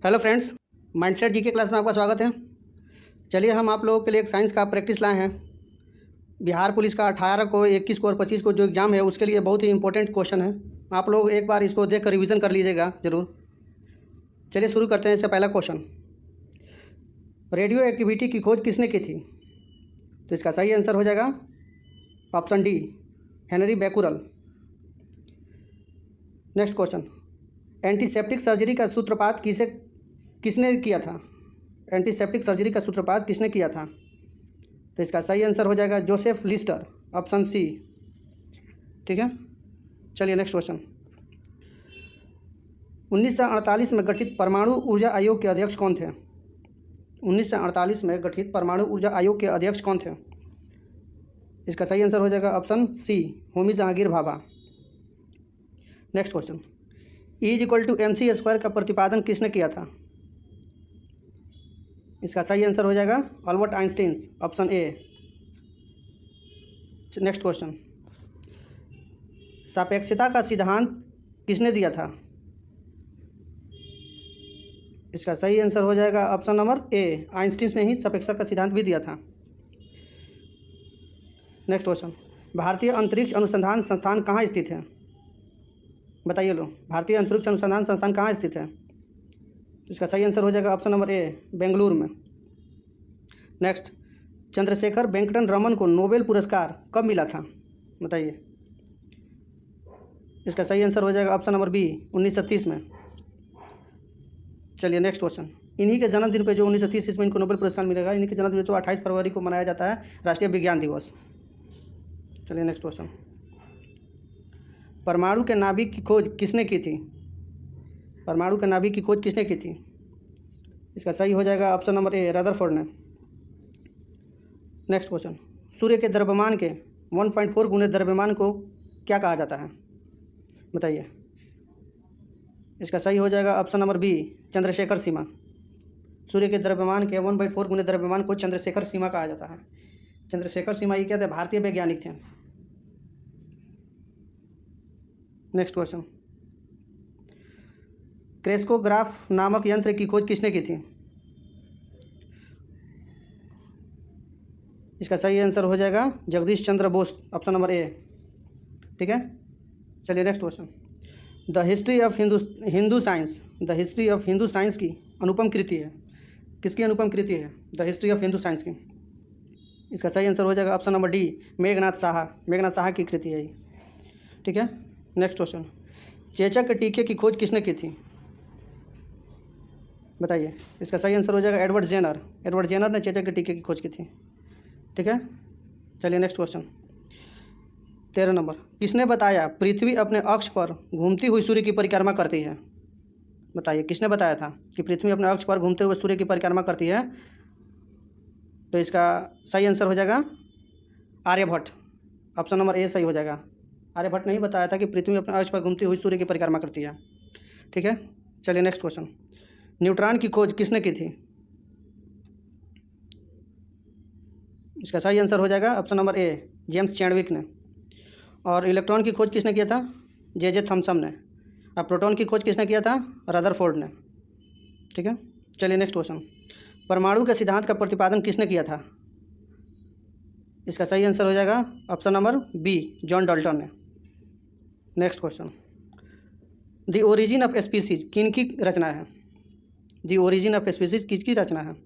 Hello friends, mindset GK class में आपका स्वागत है। चलिए हम आप लोगों के लिए एक साइंस का प्रैक्टिस लाए हैं। बिहार पुलिस का 18 को, 21 को और 25 को जो एग्ज़ाम है उसके लिए बहुत ही इंपॉर्टेंट क्वेश्चन है। आप लोग एक बार इसको देख कर रिविज़न कर लीजिएगा ज़रूर। चलिए शुरू करते हैं। इससे पहला क्वेश्चन, रेडियो एक्टिविटी की खोज किसने की थी? तो इसका सही आंसर हो जाएगा option D, Henry Becquerel. Next question, antiseptic surgery का सूत्रपात किसने किया था? एंटीसेप्टिक सर्जरी का सूत्रपात किसने किया था? तो इसका सही आंसर हो जाएगा जोसेफ लिस्टर, ऑप्शन सी। ठीक है, चलिए नेक्स्ट क्वेश्चन, 1948 में गठित परमाणु ऊर्जा आयोग के अध्यक्ष कौन थे? 1948 में गठित परमाणु ऊर्जा आयोग के अध्यक्ष कौन थे? इसका सही आंसर हो जाएगा option C, Homi Jehangir Bhabha. Next question, E=mc² का प्रतिपादन किसने किया था? इसका सही आंसर हो जाएगा Albert Einstein, option A. Next question, सापेक्षता का सिद्धांत किसने दिया था? इसका सही आंसर हो जाएगा ऑप्शन नंबर ए, आइंस्टीन ने ही सापेक्षता का सिद्धांत भी दिया था। नेक्स्ट क्वेश्चन, भारतीय अंतरिक्ष अनुसंधान संस्थान कहाँ स्थित है? बताइए लो, भारतीय अंतरिक्ष अनुसंधान संस्थान कहाँ स्थित है? इसका सही आंसर हो जाएगा ऑप्शन नंबर ए, बेंगलुरु में। नेक्स्ट, चंद्रशेखर वेंकटन रमन को नोबेल पुरस्कार कब मिला था? बताइए। इसका सही आंसर हो जाएगा ऑप्शन नंबर बी, 1930 में। चलिए नेक्स्ट क्वेश्चन, इन्हीं के जन्मदिन पे जो 1930 ईस्वी में इनको नोबेल पुरस्कार मिलेगा, इन्हीं के जन्मदिन तो 28 फरवरी को मनाया जाता है राष्ट्रीय विज्ञान दिवस। चलिए नेक्स्ट क्वेश्चन, परमाणु के नाभिक की खोज किसने की थी? परमाणु के नाभिक की खोज किसने की थी? इसका सही हो जाएगा ऑप्शन नंबर ए, रदरफोर्ड ने। नेक्स्ट क्वेश्चन, सूर्य के द्रव्यमान के 1.4 गुने द्रव्यमान को क्या कहा जाता है? बताइए। इसका सही हो जाएगा ऑप्शन नंबर बी, चंद्रशेखर सीमा। सूर्य के द्रव्यमान के 1/4 गुने द्रव्यमान को चंद्रशेखर सीमा कहा जाता है। चंद्रशेखर सीमा ये क्या थे? भारतीय वैज्ञानिक थे। नेक्स्ट क्वेश्चन, क्रेस्कोग्राफ नामक यंत्र की खोज किसने की थी? इसका सही आंसर हो जाएगा जगदीश चंद्र बोस, ऑप्शन नंबर ए। ठीक है, चलिए next question, the history of Hindu science की अनुपम कृति है। किसकी अनुपम कृति है the history of Hindu science की? इसका सही आंसर हो जाएगा option number D, Meghnath Saha की कृति है ये। ठीक है, नेक्स्ट क्वेश्चन, चेचक के टीके की खोज किसने की थी? बताइए। इसका सही आंसर हो जाएगा एडवर्ड जेनर ने चेचक के टीके की खोज की थी। ठीक है, चलिए नेक्स्ट क्वेश्चन, 13 नंबर, किसने बताया पृथ्वी अपने अक्ष पर घूमती हुई सूर्य की परिक्रमा करती है? बताइए, किसने बताया था कि पृथ्वी अपने अक्ष पर घूमते हुए सूर्य की परिक्रमा करती है? तो इसका सही आंसर हो जाएगा आर्यभट्ट, ऑप्शन नंबर ए सही हो जाएगा। आर्यभट्ट ने ही बताया था कि पृथ्वी अपने अक्ष पर घूमती हुई सूर्य की परिक्रमा करती है। ठीक है, चलिए नेक्स्ट क्वेश्चन, न्यूट्रॉन की खोज किसने की थी? इसका सही आंसर हो जाएगा ऑप्शन नंबर ए, जेम्स चैडविक ने। और इलेक्ट्रॉन की खोज किसने किया था? जे थॉमसन ने। और प्रोटॉन की खोज किसने किया था? रदरफोर्ड ने। ठीक है, चलिए नेक्स्ट क्वेश्चन, परमाणु के सिद्धांत का प्रतिपादन किसने किया था? इसका सही आंसर हो जाएगा option number B, John Dalton ने। Next question, the Origin of Species किनकी रचना है? द ओरिजिन ऑफ स्पीसीज किसकी रचना है?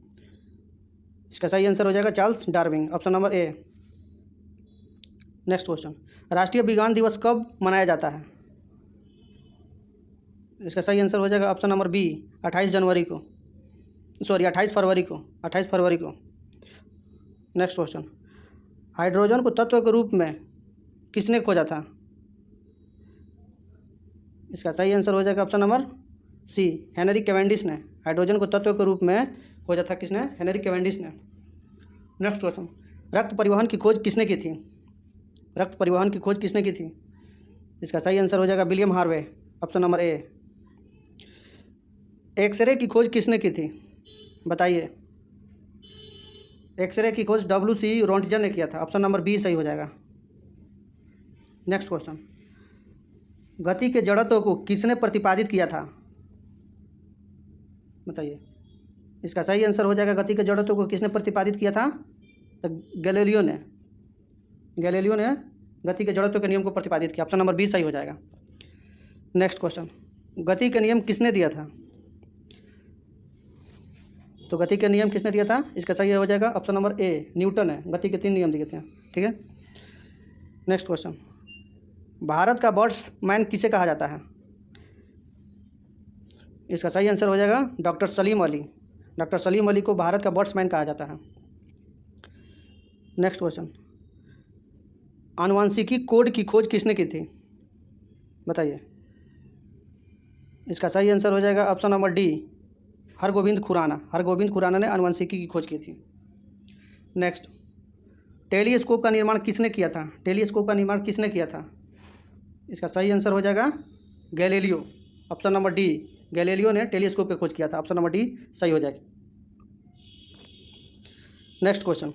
इसका सही आंसर हो जाएगा चार्ल्स डार्विन, ऑप्शन नंबर ए। नेक्स्ट क्वेश्चन, राष्ट्रीय विज्ञान दिवस कब मनाया जाता है? इसका सही आंसर हो जाएगा ऑप्शन नंबर बी, 28 फरवरी को। नेक्स्ट क्वेश्चन, हाइड्रोजन को तत्व के रूप में किसने खोजा था? इसका सही आंसर हो जाएगा option number C, Henry Cavendish ने। हाइड्रोजन को तत्व के रूप में खोजा था किसने? हेनरी कैवेंडिश ने। नेक्स्ट क्वेश्चन, रक्त परिवहन की खोज किसने की थी? इसका सही आंसर हो जाएगा William Harvey, option number A. X-ray की खोज किसने की थी? बताइए। एक्सरे की खोज WC रोंटजन ने किया था, ऑप्शन नंबर बी सही हो जाएगा। नेक्स्ट क्वेश्चन, गति के जड़त्व को किसने प्रतिपादित किया था? बताइए, इसका सही आंसर हो जाएगा गति के जड़त्व को किसने प्रतिपादित किया था? तो गैलीलियो ने गति के जड़त्व के नियम को प्रतिपादित किया। ऑप्शन नंबर बी सही हो जाएगा। नेक्स्ट क्वेश्चन, गति के नियम किसने दिया था? तो गति के नियम किसने दिया था? इसका सही हो जाएगा ऑप्शन नंबर ए, न्यूटन है। गति के 3 नियम दिए थे। ठीक है। नेक्स्ट क्वेश्चन, भारत का बर्ड्समैन किसे कहा जाता है? इसका सही आंसर हो जाएगा डॉक्टर सलीम अली। डॉक्टर सलीम अली को भारत का बर्ड्समैन कहा जाता है। नेक्स्ट क्वेश्चन, आनुवंशिकी कोड की खोज किसने की थी? बताइए, इसका सही आंसर हो जाएगा option number D, Hargobind Khorana ने आनुवंशिकी की खोज की थी। नेक्स्ट, टेलीस्कोप का निर्माण किसने किया था? इसका सही आंसर हो जाएगा Galileo. Option number D, Galileo ने टेलीस्कोप की खोज किया था। ऑप्शन नंबर डी सही हो जाएगा। नेक्स्ट क्वेश्चन,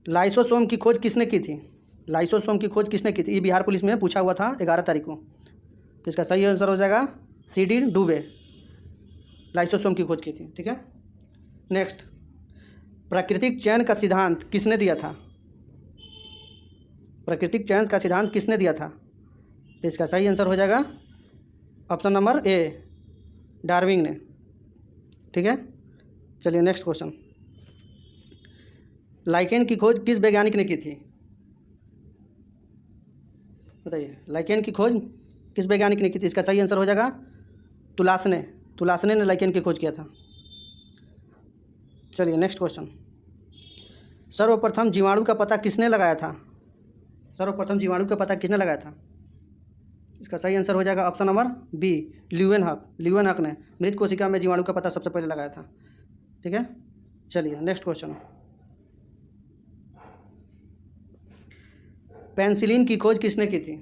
लाइसोसोम की खोज किसने की थी? ये बिहार पुलिस में पूछा हुआ था 11 तारीख को। तो इसका सही आंसर हो जाएगा CD डुबे, लाइसोसोम की खोज की थी। ठीक है। नेक्स्ट, प्राकृतिक चयन का सिद्धांत किसने दिया था? तो इसका सही आंसर हो जाएगा ऑप्शन नंबर ए, डार्विन ने। ठीक है। चलिए नेक्स्ट क्वेश्चन, लाइकेन की खोज किस वैज्ञानिक ने की थी? बताइए, लाइकेन की खोज किस वैज्ञानिक ने की थी? इसका सही आंसर हो जाएगा तुलासने ने लाइकेन की खोज किया था। चलिए नेक्स्ट क्वेश्चन, सर्वप्रथम जीवाणु का पता किसने लगाया था? इसका सही आंसर हो जाएगा ऑप्शन नंबर बी, ल्यूवेनहॉक ने मृत कोशिका में जीवाणु का पता सबसे पहले लगाया था। ठीक है। चलिए नेक्स्ट क्वेश्चन, पेनिसिलिन की खोज किसने की थी?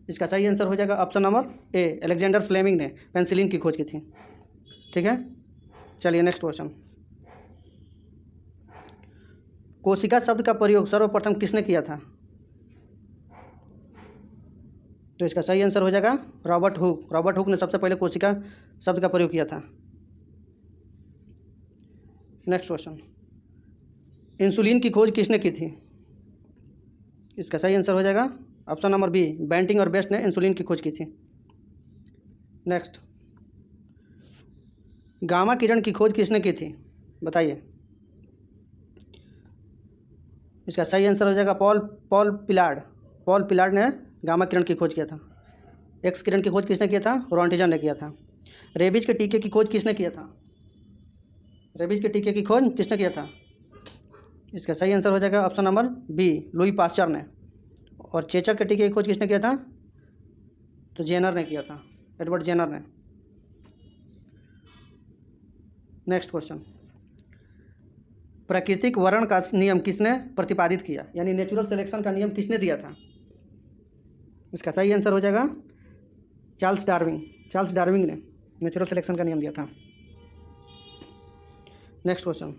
इसका सही आंसर हो जाएगा option number A, Alexander Fleming ने पेनिसिलिन की खोज की थी। ठीक है। चलिए नेक्स्ट क्वेश्चन, कोशिका शब्द का प्रयोग सर्वप्रथम किसने किया था? तो इसका सही आंसर हो जाएगा रॉबर्ट हुक ने सबसे पहले कोशिका शब्द का प्रयोग किया था। नेक्स्ट क्वेश्चन, इंसुलिन की खोज किसने की थी? इसका सही आंसर हो जाएगा ऑप्शन नंबर बी, बेंटिंग और बेस्ट ने इंसुलिन की खोज की थी। नेक्स्ट, गामा किरण की खोज किसने की थी? बताइए, इसका सही आंसर हो जाएगा पॉल पिलार्ड ने गामा किरण की खोज किया था। एक्स किरण की खोज किसने किया था? रोंटिजन ने किया था। रेबीज के टीके की खोज किसने किया था? इसका सही आंसर हो जाएगा option number B, Louis Pasteur ने। और चेचक के टीके की खोज किसने किया था? तो जेनर ने किया था, एडवर्ड जेनर ने। नेक्स्ट क्वेश्चन, प्राकृतिक वर्ण का नियम किसने प्रतिपादित किया? यानी नेचुरल सिलेक्शन का नियम किसने दिया था? इसका सही आंसर हो जाएगा चार्ल्स डार्विन ने नेचुरल सिलेक्शन का नियम दिया था। नेक्स्ट क्वेश्चन,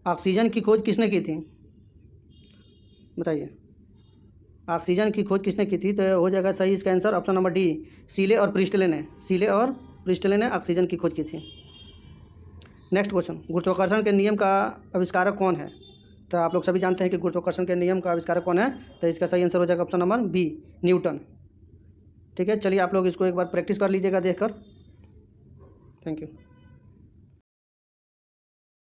ऑक्सीजन की खोज किसने की थी? बताइए, ऑक्सीजन की खोज किसने की थी? तो हो जाएगा सही इसका आंसर ऑप्शन नंबर डी, सीले और प्रिस्टले ने ऑक्सीजन की खोज की थी। नेक्स्ट क्वेश्चन, गुरुत्वाकर्षण के नियम का आविष्कारक कौन है? तो आप लोग सभी जानते हैं कि गुरुत्वाकर्षण के नियम का आविष्कारक कौन है। तो इसका सही आंसर हो जाएगा ऑप्शन नंबर बी, न्यूटन। ठीक है। चलिए आप लोग इसको एक बार प्रैक्टिस कर लीजिएगा देखकर। Thank you.